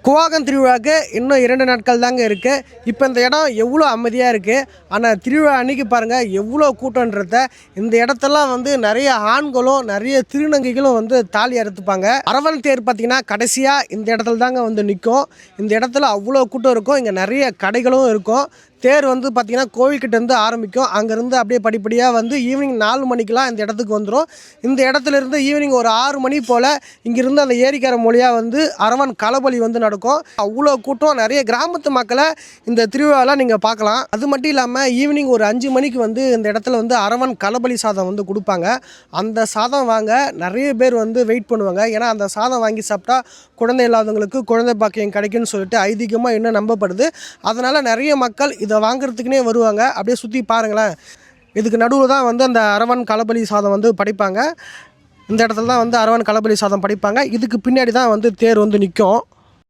கூவாகம் திருவிழாவுக்கு இன்னும் 2 நாட்கள் தாங்க இருக்குது. இப்போ இந்த இடம் எவ்வளோ அமைதியாக இருக்குது. ஆனால் திருவிழா அன்றைக்கி பாருங்கள் எவ்வளோ கூட்டன்றத. இந்த இடத்தெல்லாம் வந்து நிறைய ஆண்களும் நிறைய திருநங்கைகளும் வந்து தாலி அறுத்துப்பாங்க. அரவன் தேர் பார்த்திங்கன்னா கடைசியாக இந்த இடத்துல தாங்க வந்து நிற்கும். இந்த இடத்துல அவ்வளோ கூட்டம் இருக்கும். இங்கே நிறைய கடைகளும் இருக்கும். தேர் வந்து பார்த்திங்கன்னா கோவில்கிட்டேருந்து ஆரம்பிக்கும். அங்கேருந்து அப்படியே படிப்படியாக வந்து ஈவினிங் 4 மணிக்கெலாம் இந்த இடத்துக்கு வந்துடும். இந்த இடத்துலேருந்து ஈவினிங் ஒரு 6 மணி போல் இங்கேருந்து அந்த ஏரிக்கரை மொழியாக வந்து அரவன் களபலி வந்து நடக்கும். அவ்வளோ கூட்டம். நிறைய கிராமத்து மக்களை இந்த திருவிழாவில் நீங்கள் பார்க்கலாம். அது மட்டும் இல்லாமல் ஈவினிங் ஒரு 5 மணிக்கு வந்து இந்த இடத்துல வந்து அரவன் களபலி சாதம் வந்து கொடுப்பாங்க. அந்த சாதம் வாங்க நிறைய பேர் வந்து வெயிட் பண்ணுவாங்க. ஏன்னா அந்த சாதம் வாங்கி சாப்பிட்டா குழந்தை இல்லாதவங்களுக்கு குழந்தை பாக்கியம் கிடைக்குன்னு சொல்லிட்டு ஐதீகமாக இன்னும் நம்பப்படுது. அதனால் நிறைய மக்கள் இதை வாங்குறதுக்குனே வருவாங்க. அப்படியே சுற்றி பாருங்களேன். இதுக்கு நடுவில் தான் வந்து அந்த அரவன் களபலி சாதம் வந்து படைப்பாங்க. இந்த இடத்துல தான் வந்து அரவன் களபலி சாதம் படைப்பாங்க. இதுக்கு பின்னாடி தான் வந்து தேர் வந்து நிற்கும்.